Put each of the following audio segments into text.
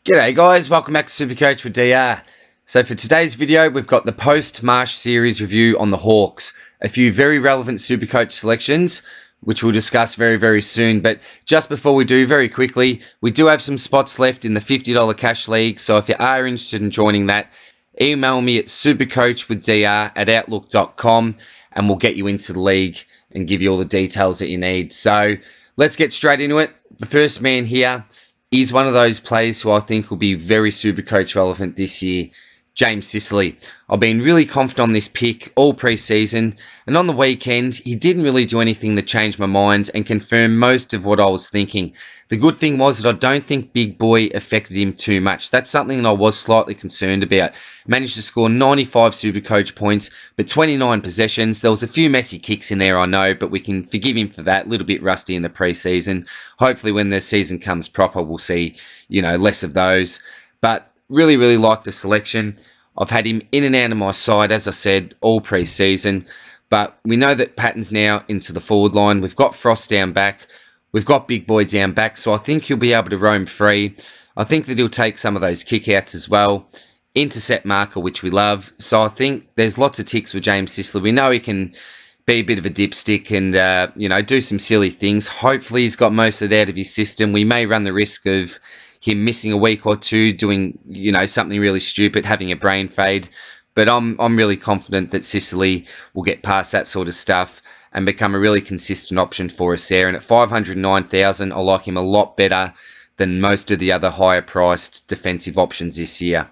G'day guys, welcome back to SuperCoach with DR. So for today's video, we've got the post-Marsh series review on the Hawks. A few very relevant SuperCoach selections, which we'll discuss very soon. But just before we do, very quickly, we do have some spots left in the $50 cash league. So if you are interested in joining that, email me at supercoachwithdr@outlook.com and we'll get you into the league and give you all the details that you need. So let's get straight into it. The first man here is one of those players who I think will be very SuperCoach relevant this year, James Sicily. I've been really confident on this pick all pre-season, and on the weekend, he didn't really do anything that changed my mind and confirmed most of what I was thinking. The good thing was that I don't think Big Boy affected him too much. That's something that I was slightly concerned about. Managed to score 95 SuperCoach points, but 29 possessions. There was a few messy kicks in there, I know, but we can forgive him for that. A little bit rusty in the pre-season. Hopefully when the season comes proper, we'll see, less of those. But really like the selection. I've had him in and out of my side, as I said, all pre-season. But we know that Patton's now into the forward line. We've got Frost down back. We've got Big Boy down back, so I think he'll be able to roam free. I think that he'll take some of those kickouts as well. Intercept marker, which we love. So I think there's lots of ticks with James Sicily. We know he can be a bit of a dipstick and, do some silly things. Hopefully he's got most of it out of his system. We may run the risk of him missing a week or two, doing, something really stupid, having a brain fade. But I'm really confident that Sicily will get past that sort of stuff and become a really consistent option for us there. And at 509,000, I like him a lot better than most of the other higher priced defensive options this year.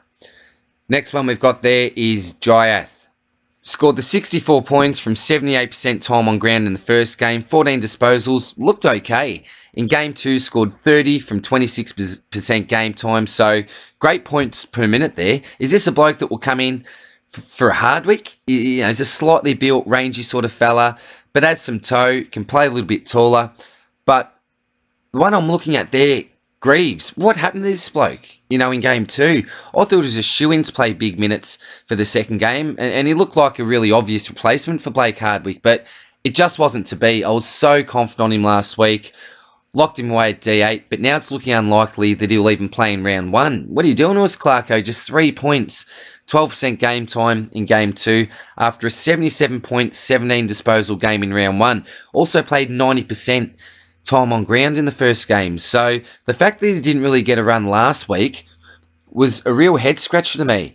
Next one we've got there is Gyath. Scored the 64 points from 78% time on ground in the first game, 14 disposals, looked okay. In game 2, scored 30 from 26% game time, so great points per minute there. Is this a bloke that will come in for a hard week? He's a slightly built, rangy sort of fella, but has some toe, can play a little bit taller. But the one I'm looking at there, Greaves, what happened to this bloke, in game 2? I thought it was a shoo-in to play big minutes for the second game, and he looked like a really obvious replacement for Blake Hardwick, but it just wasn't to be. I was so confident on him last week, locked him away at D8, but now it's looking unlikely that he'll even play in round 1. What are you doing to us, Clarko? Just 3 points. 12% game time in game 2 after a 77-point, 17 disposal game in round 1. Also played 90% time on ground in the first game. So the fact that he didn't really get a run last week was a real head scratcher to me.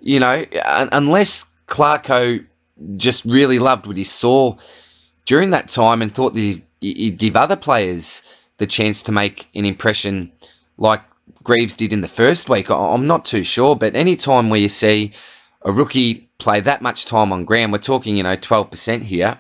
Unless Clarko just really loved what he saw during that time and thought that he'd give other players the chance to make an impression like Greaves did in the first week. I'm not too sure, but any time where you see a rookie play that much time on ground, we're talking, 12% here,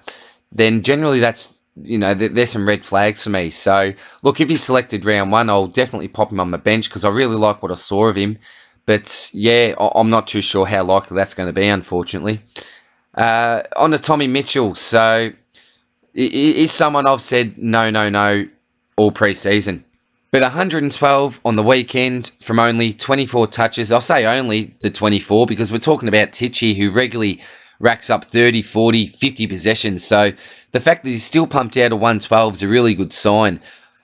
then generally that's, there's some red flags for me. So, look, if he's selected round 1, I'll definitely pop him on my bench because I really like what I saw of him. But, yeah, I'm not too sure how likely that's going to be, unfortunately. On to Tommy Mitchell. So, he's someone I've said no all pre-season. But 112 on the weekend from only 24 touches. I'll say only the 24 because we're talking about Tichy, who regularly racks up 30, 40, 50 possessions. So the fact that he's still pumped out a 112 is a really good sign.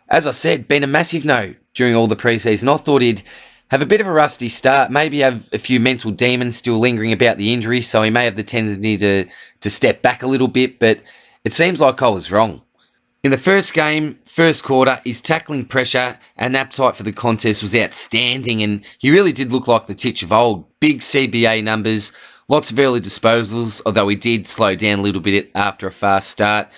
As I said, been a massive no during all the preseason. I thought he'd have a bit of a rusty start, maybe have a few mental demons still lingering about the injury, so he may have the tendency to step back a little bit, but it seems like I was wrong. In the first game, first quarter, his tackling pressure and appetite for the contest was outstanding, and he really did look like the Titch of old. Big CBA numbers, lots of early disposals, although he did slow down a little bit after a fast start.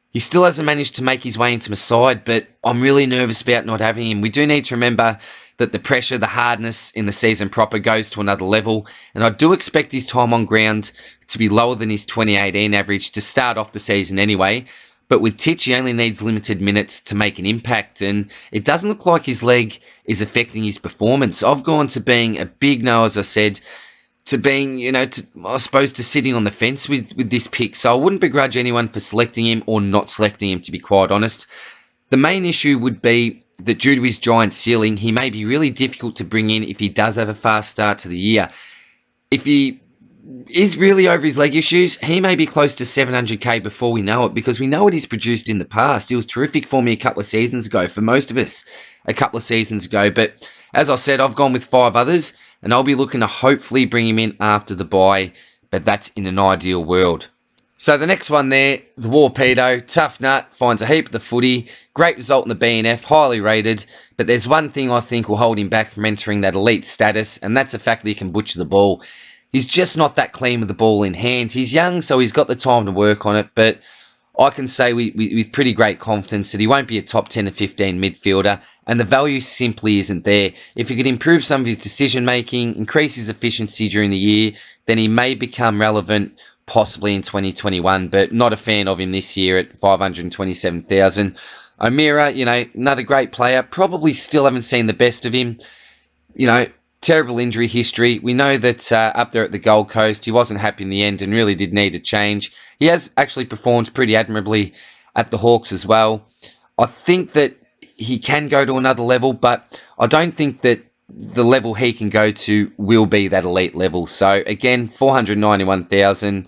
He still hasn't managed to make his way into my side, but I'm really nervous about not having him. We do need to remember that the pressure, the hardness in the season proper goes to another level, and I do expect his time on ground to be lower than his 2018 average to start off the season anyway. But with Titch, he only needs limited minutes to make an impact, and it doesn't look like his leg is affecting his performance. I've gone to being a big no, as I said, to being, I suppose, to sitting on the fence with this pick. So I wouldn't begrudge anyone for selecting him or not selecting him, to be quite honest. The main issue would be that due to his giant ceiling, he may be really difficult to bring in if he does have a fast start to the year. If he is really over his leg issues, he may be close to 700k before we know it, because we know what he's produced in the past. He was terrific for me a couple of seasons ago, for most of us a couple of seasons ago, but As I said, I've gone with 5 others, and I'll be looking to hopefully bring him in after the bye, but that's in an ideal world. So the next one there, the Warpedo, tough nut, finds a heap of the footy, great result in the BNF, highly rated, but there's one thing I think will hold him back from entering that elite status, and that's the fact that he can butcher the ball. He's just not that clean with the ball in hand. He's young, so he's got the time to work on it, but I can say with pretty great confidence that he won't be a top 10 to 15 midfielder, and the value simply isn't there. If he could improve some of his decision-making, increase his efficiency during the year, then he may become relevant possibly in 2021, but not a fan of him this year at 527,000. O'Meara, another great player. Probably still haven't seen the best of him. Terrible injury history. We know that up there at the Gold Coast, he wasn't happy in the end and really did need a change. He has actually performed pretty admirably at the Hawks as well. I think that he can go to another level, but I don't think that the level he can go to will be that elite level. So again, 491,000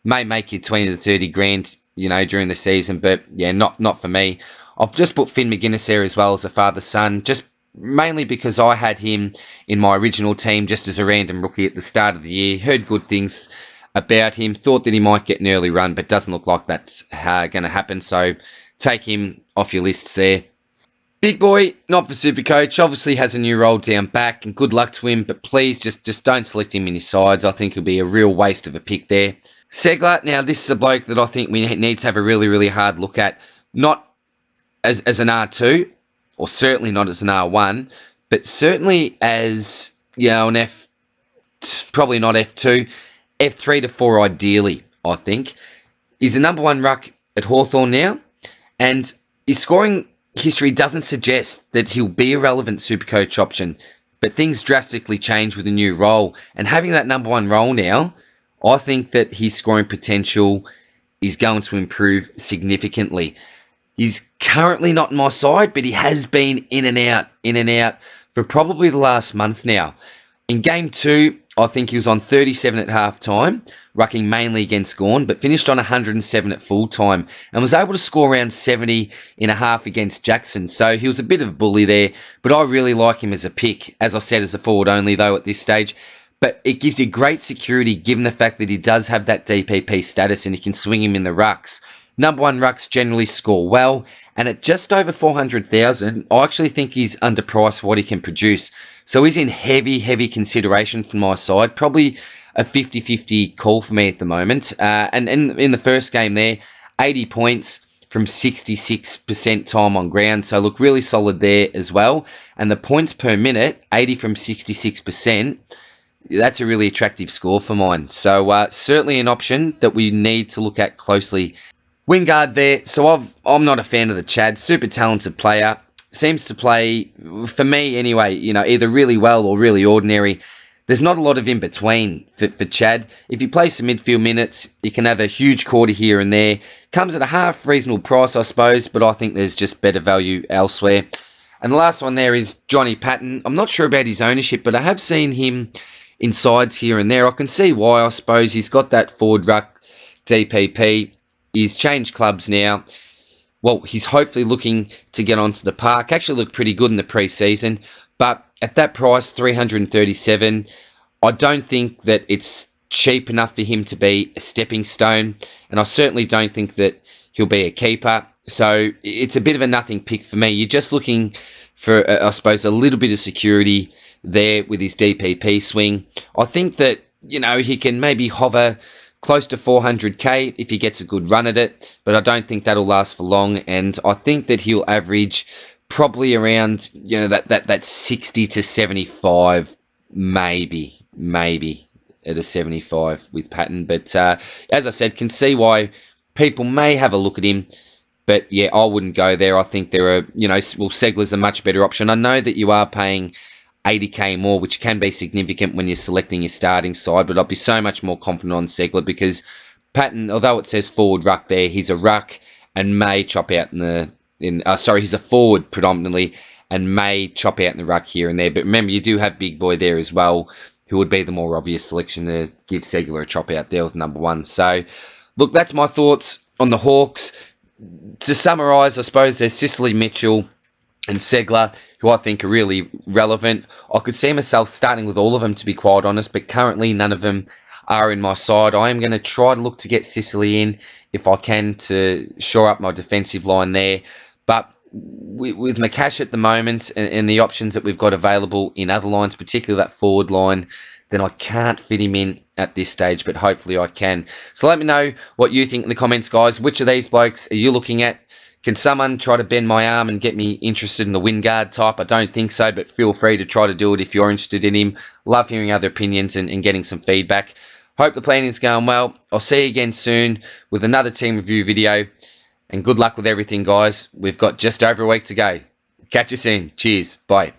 may make you 20 to 30 grand, during the season, but yeah, not for me. I've just put Finn McGuinness there as well as a father-son, just mainly because I had him in my original team just as a random rookie at the start of the year. Heard good things about him, thought that he might get an early run, but doesn't look like that's going to happen. So take him off your lists there. Big boy, not for SuperCoach, obviously has a new role down back, and good luck to him, but please just don't select him in your sides. I think it'll be a real waste of a pick there. Segler, now this is a bloke that I think we need to have a really, really hard look at, not as an R2, or certainly not as an R1, but certainly as, an probably not F2, F3 to 4 ideally, I think. He's the number 1 ruck at Hawthorn now, and his scoring history doesn't suggest that he'll be a relevant SuperCoach option, but things drastically change with a new role. And having that number 1 role now, I think that his scoring potential is going to improve significantly. He's currently not in my side, but he has been in and out for probably the last month now. In Game 2, I think he was on 37 at half-time, rucking mainly against Gawn, but finished on 107 at full-time and was able to score around 70 in a half against Jackson. So he was a bit of a bully there, but I really like him as a pick, as I said, as a forward only, though, at this stage. But it gives you great security given the fact that he does have that DPP status and you can swing him in the rucks. Number 1 rucks generally score well, and at just over 400,000, I actually think he's underpriced for what he can produce. So he's in heavy consideration from my side. Probably a 50-50 call for me at the moment. And in the first game there, 80 points from 66% time on ground. So look really solid there as well. And the points per minute, 80 from 66%. That's a really attractive score for mine. So certainly an option that we need to look at closely. Wingard there. So I'm not a fan of the Chad. Super talented player. Seems to play, for me anyway, either really well or really ordinary. There's not a lot of in between for Chad. If he plays some midfield minutes, he can have a huge quarter here and there. Comes at a half reasonable price, I suppose, but I think there's just better value elsewhere. And the last one there is Johnny Patton. I'm not sure about his ownership, but I have seen him in sides here and there. I can see why, I suppose. He's got that forward ruck DPP. He's changed clubs now. Well, he's hopefully looking to get onto the park. Actually looked pretty good in the pre-season. But at that price, 337, I don't think that it's cheap enough for him to be a stepping stone. And I certainly don't think that he'll be a keeper. So it's a bit of a nothing pick for me. You're just looking for, I suppose, a little bit of security there with his DPP swing. I think that, he can maybe hover close to 400k if he gets a good run at it, but I don't think that'll last for long, and I think that he'll average probably around, that 60 to 75, maybe at a 75 with Patton. But as I said, can see why people may have a look at him, but yeah, I wouldn't go there. I think there are, Segler's a much better option. I know that you are paying 80k more, which can be significant when you're selecting your starting side, but I'd be so much more confident on Segler because Patton, although it says forward ruck there, he's a ruck and may chop out he's a forward predominantly and may chop out in the ruck here and there. But remember, you do have Big Boy there as well, who would be the more obvious selection to give Segler a chop out there with number 1. So, look, that's my thoughts on the Hawks. To summarise, I suppose there's Sicily Mitchell, and Segler, who I think are really relevant. I could see myself starting with all of them, to be quite honest, but currently none of them are in my side. I am going to try to look to get Sicily in if I can to shore up my defensive line there. But with McCash at the moment and the options that we've got available in other lines, particularly that forward line, then I can't fit him in at this stage, but hopefully I can. So let me know what you think in the comments, guys. Which of these blokes are you looking at? Can someone try to bend my arm and get me interested in the Wingard type? I don't think so, but feel free to try to do it if you're interested in him. Love hearing other opinions and getting some feedback. Hope the planning's going well. I'll see you again soon with another team review video. And good luck with everything, guys. We've got just over a week to go. Catch you soon. Cheers. Bye.